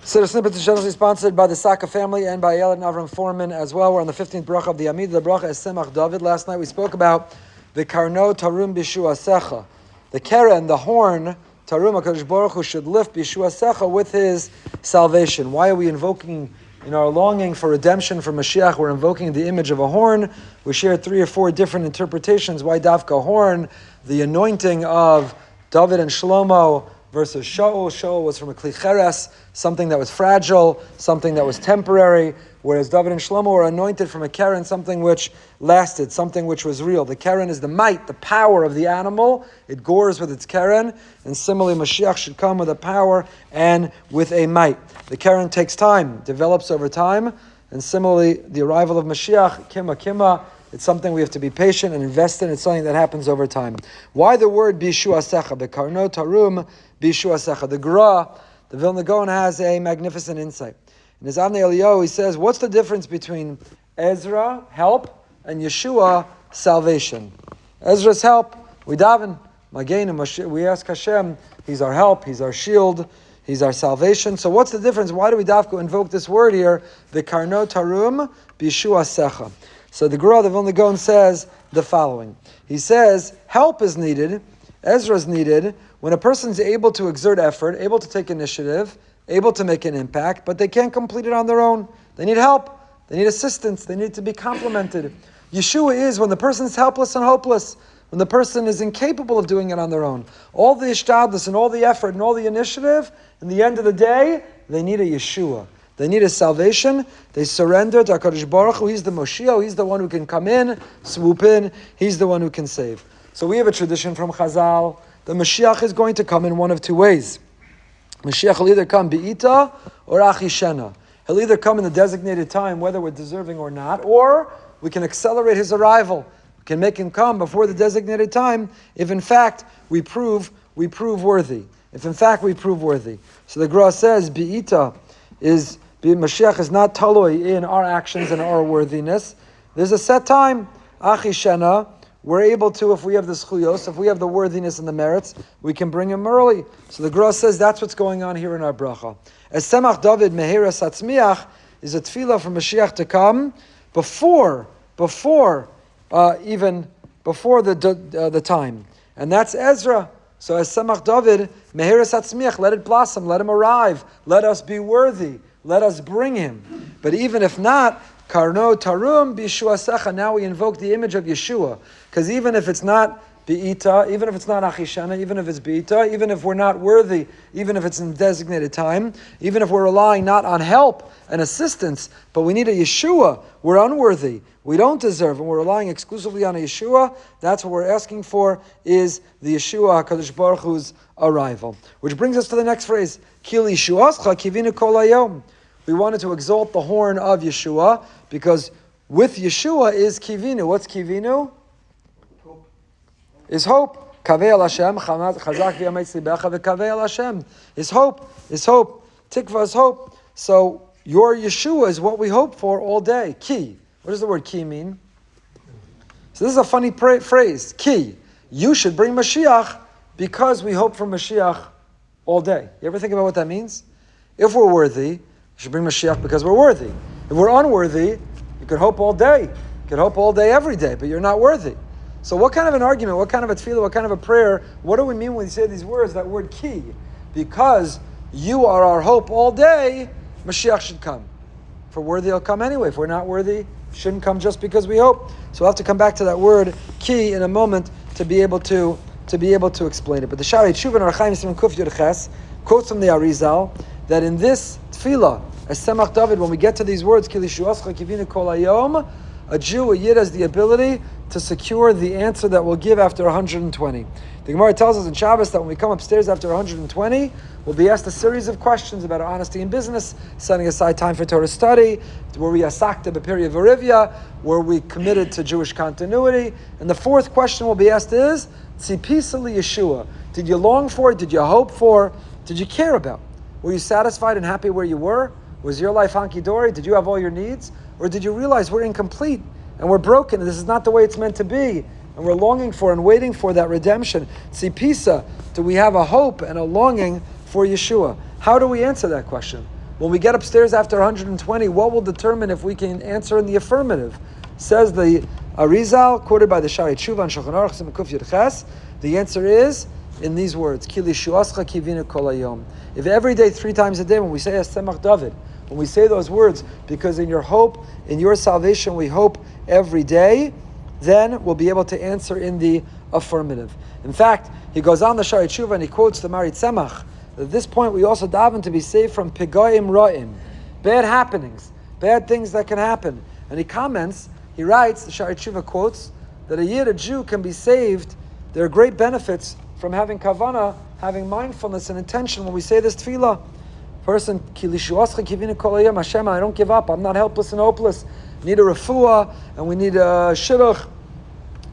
So the snippet is generously sponsored by the Saka family and by Yelad and Avram Foreman as well. We're on the 15th bracha of the Amida. The bracha is Tzemach Dovid. Last night we spoke about the Karno Tarum Bishua Secha. The keren, the horn, Tarum HaKadosh Baruch Hu should lift Bishua Secha with his salvation. Why are we invoking, in our longing for redemption from Mashiach, we're invoking the image of a horn? We shared 3 or 4 different interpretations. Why Dafka horn? The anointing of Dovid and Shlomo versus Shaul. Shaul was from a Kli Cheres, something that was fragile, something that was temporary, whereas Dovid and Shlomo were anointed from a keren, something which lasted, something which was real. The keren is the might, the power of the animal. It gores with its keren, and similarly Mashiach should come with a power and with a might. The keren takes time, develops over time, and similarly the arrival of Mashiach, Kima, it's something we have to be patient and invest in. It's something that happens over time. Why the word Bishu Asecha? Bekarno Tarum Bishu Asecha. The Gra, the Vilna Gaon, has a magnificent insight. In his Avnei Eliyahu, he says, what's the difference between Ezra, help, and Yeshua, salvation? Ezra's help, we daven, Mageinu, we ask Hashem, He's our help, He's our shield, He's our salvation. So what's the difference? Why do we dafka invoke this word here? Bekarno Tarum Bishu Asecha. So the Gra, the Vilna Gaon, says the following. He says, help is needed, Ezra is needed, when a person's able to exert effort, able to take initiative, able to make an impact, but they can't complete it on their own. They need help, they need assistance, they need to be complemented. Yeshua is when the person is helpless and hopeless, when the person is incapable of doing it on their own. All the ishtadlus and all the effort and all the initiative, in the end of the day, they need a Yeshua. They need a salvation. They surrender to HaKadosh Baruch Hu. He's the Moshiach. He's the one who can come in, swoop in. He's the one who can save. So we have a tradition from Chazal. The Mashiach is going to come in one of 2 ways. Mashiach will either come Be'ita or Achishena. He'll either come in the designated time, whether we're deserving or not, or we can accelerate his arrival. We can make him come before the designated time if in fact we prove worthy. If in fact we prove worthy. So the Gra says Be'ita is Mashiach is not taloi in our actions and our worthiness. There's a set time. Achishena, we're able to, if we have the schuyos, if we have the worthiness and the merits, we can bring him early. So the Gra says that's what's going on here in our bracha. As Tzemach Dovid Mehiras Hatzmiach is a tefillah for Mashiach to come before the time, and that's Ezra. So as Tzemach Dovid Mehiras Hatzmiach, let it blossom, let him arrive, let us be worthy. Let us bring him. But even if not, Karno Tarum Bishu Asecha, now we invoke the image of Yeshua. Because even if it's not Be'ita, even if it's not Achishana, even if it's Be'ita, even if we're not worthy, even if it's in designated time, even if we're relying not on help and assistance, but we need a Yeshua, we're unworthy, we don't deserve, and we're relying exclusively on a Yeshua, that's what we're asking for, is the Yeshua HaKadosh Baruch Hu's arrival. Which brings us to the next phrase, Kil Yeshuascha Kivinu Kol Hayom. We wanted to exalt the horn of Yeshua, because with Yeshua is Kivinu. What's Kivinu? Hope. Is hope. Kaveh al Hashem, Chazak v'yametz libecha v'kaveh al Hashem. Is hope. Tikva is hope. So your Yeshua is what we hope for all day. Ki. What does the word ki mean? So this is a funny phrase. Ki. You should bring Mashiach because we hope for Mashiach all day. You ever think about what that means? If we're worthy, you should bring Mashiach because we're worthy. If we're unworthy, you could hope all day. You could hope all day, every day, but you're not worthy. So what kind of an argument, what kind of a tefillah, what kind of a prayer, what do we mean when we say these words, that word ki? Because you are our hope all day, Mashiach should come. If we're worthy, he'll come anyway. If we're not worthy, shouldn't come just because we hope. So we'll have to come back to that word ki in a moment to be able to explain it. But the Shari Tshuva and Archaim Yisrael Kuf Yud Ches quotes from the Arizal that in this tefillah, as Tzemach Dovid, when we get to these words, Ki Lishuascha Kivinu Kol Hayom, a Jew, a Yid, has the ability to secure the answer that we'll give after 120. The Gemara tells us in Shabbos that when we come upstairs after 120, we'll be asked a series of questions about our honesty in business, setting aside time for Torah study, were we asakta b'peri v'rivya, were we committed to Jewish continuity, and the 4th question will be asked is, Tzipisa li Yeshua, did you long for, did you hope for, did you care about? Were you satisfied and happy where you were? Was your life hunky-dory? Did you have all your needs? Or did you realize we're incomplete and we're broken and this is not the way it's meant to be and we're longing for and waiting for that redemption? Tzipisa, do we have a hope and a longing for Yeshua? How do we answer that question? When we get upstairs after 120, what will determine if we can answer in the affirmative? Says the Arizal, quoted by the Shari Tshuva and Shulchan Aruch Simon Kuf Yud Ches, the answer is in these words, Ki lishuascha kivinu kol hayom. If every day, 3 times a day, when we say Tzemach Dovid, when we say those words, because in your hope, in your salvation, we hope every day, then we'll be able to answer in the affirmative. In fact, he goes on the Shari Tshuva and he quotes the Mari Tzemach. At this point, we also daven to be saved from pigoim ra'im, bad happenings, bad things that can happen. And he comments, he writes, the Shari Tshuva quotes, that a Jew can be saved. There are great benefits from having kavanah, having mindfulness and intention when we say this tefillah. Person, Ki lishuascha kivinu kol hayom, Hashem, I don't give up, I'm not helpless and hopeless. Need a refuah, and we need a shidduch.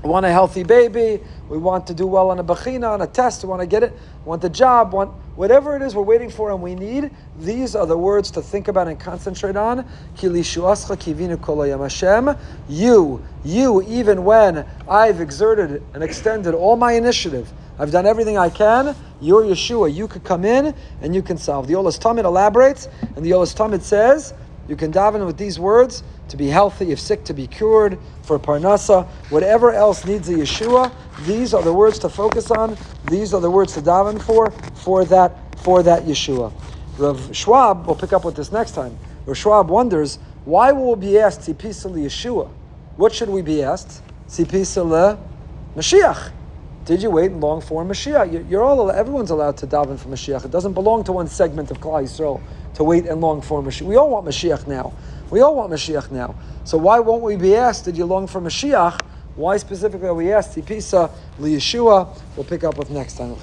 We want a healthy baby. We want to do well on a bechina, on a test. We want to get it. We want the job. Whatever it is we're waiting for and we need, these are the words to think about and concentrate on. Ki lishuascha kivinu kol hayom, Hashem, you, even when I've exerted and extended all my initiative, I've done everything I can, you're Yeshua. You could come in and you can solve. The Olas Tamid elaborates, and the Olas Tamid says, you can daven with these words, to be healthy, if sick, to be cured, for parnasa, whatever else needs a Yeshua, these are the words to focus on, these are the words to daven for that Yeshua. Rav Schwab, we'll pick up with this next time, Rav Schwab wonders, why will we be asked, Tzipisa Yeshua? What should we be asked? Tzipisa Mashiach. Did you wait and long for Mashiach? Everyone's allowed to daven for Mashiach. It doesn't belong to one segment of Klal Yisrael to wait and long for Mashiach. We all want Mashiach now. So why won't we be asked, did you long for Mashiach? Why specifically are we asked, Tipisa, Yeshua? We'll pick up with next time.